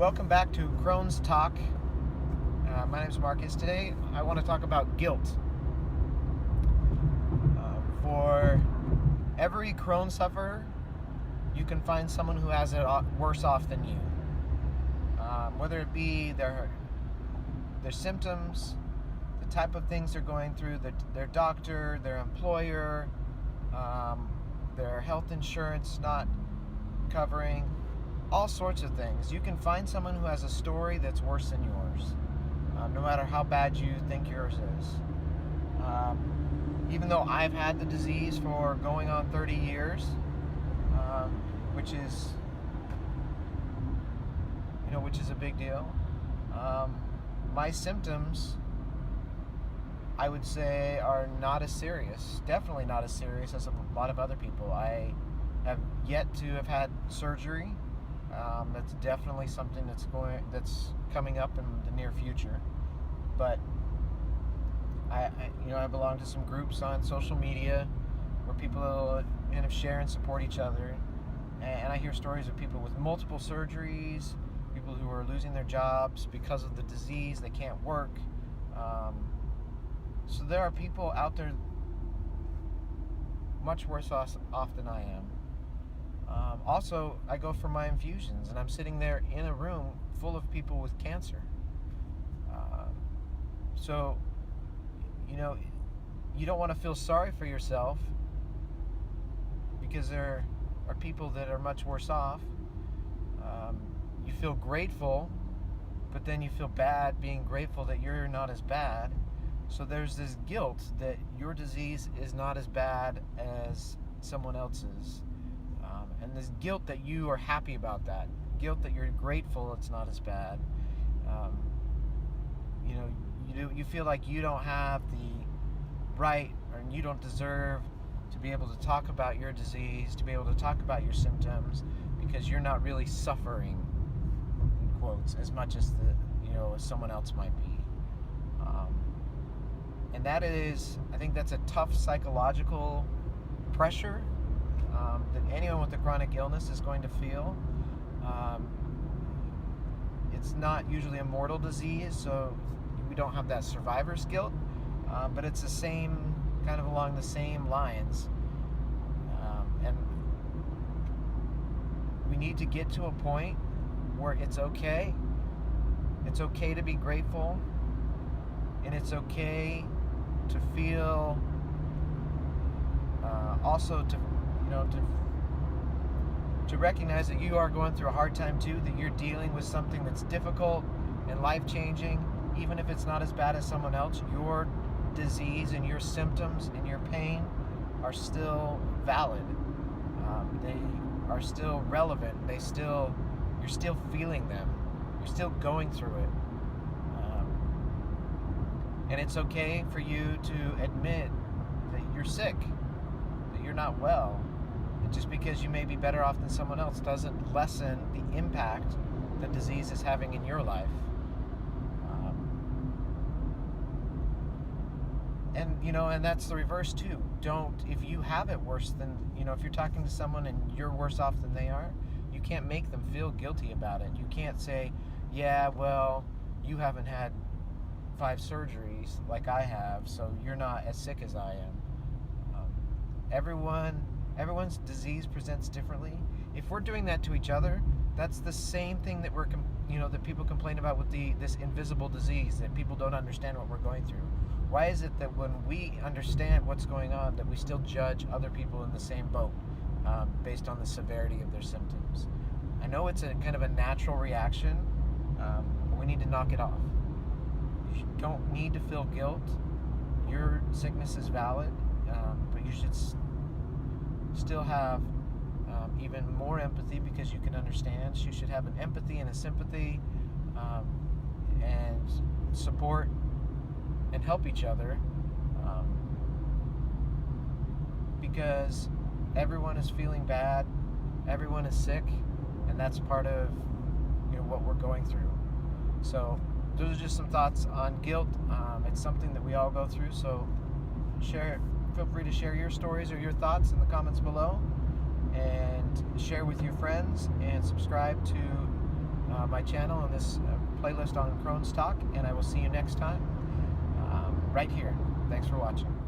Welcome back to Crohn's Talk. My name is Marcus. Today I want to talk about guilt. For every Crohn sufferer, you can find someone who has it worse off than you. Whether it be their symptoms, the type of things they're going through, their doctor, their employer, their health insurance not covering, all sorts of things. You can find someone who has a story that's worse than yours, no matter how bad you think yours is. Even though I've had the disease for going on 30 years, which is a big deal. My symptoms, I would say, are not as serious. Definitely not as serious as a lot of other people. I have yet to have had surgery. That's definitely something that's coming up in the near future. But I belong to some groups on social media where people kind of share and support each other, and I hear stories of people with multiple surgeries, people who are losing their jobs because of the disease. They can't work. So there are people out there much worse off than I am. Also, I go for my infusions, and I'm sitting there in a room full of people with cancer. So, you don't want to feel sorry for yourself because there are people that are much worse off. You feel grateful, but then you feel bad being grateful that you're not as bad. So there's this guilt that your disease is not as bad as someone else's. And this guilt that you are happy about that. Guilt that you're grateful it's not as bad. You feel like you don't have the right, or you don't deserve to be able to talk about your disease, to be able to talk about your symptoms, because you're not really suffering, in quotes, as much as as someone else might be. And that is, I think that's a tough psychological pressure that anyone with a chronic illness is going to feel. It's not usually a mortal disease, so we don't have that survivor's guilt, but it's the same, kind of along the same lines. And we need to get to a point where it's okay. It's okay to be grateful, and it's okay to feel also to recognize that you are going through a hard time too, that you're dealing with something that's difficult and life-changing. Even if it's not as bad as someone else, your disease and your symptoms and your pain are still valid. They are still relevant. You're still feeling them. You're still going through it. And it's okay for you to admit that you're sick, that you're not well. And just because you may be better off than someone else doesn't lessen the impact the disease is having in your life. And that's the reverse too. If you have it worse than, if you're talking to someone and you're worse off than they are, you can't make them feel guilty about it. You can't say, yeah, well, you haven't had 5 surgeries like I have, so you're not as sick as I am. Everyone's disease presents differently. If we're doing that to each other, that's the same thing that that people complain about with this invisible disease, that people don't understand what we're going through. Why is it that when we understand what's going on, that we still judge other people in the same boat based on the severity of their symptoms? I know it's a kind of a natural reaction, but we need to knock it off. You don't need to feel guilt. Your sickness is valid, but you should still have even more empathy, because you can understand. You should have an empathy and a sympathy, and support and help each other, because everyone is feeling bad, everyone is sick, and that's part of what we're going through. So those are just some thoughts on guilt. It's something that we all go through, so feel free to share your stories or your thoughts in the comments below, and share with your friends, and subscribe to my channel and this playlist on Crohn's Talk, and I will see you next time right here. Thanks for watching.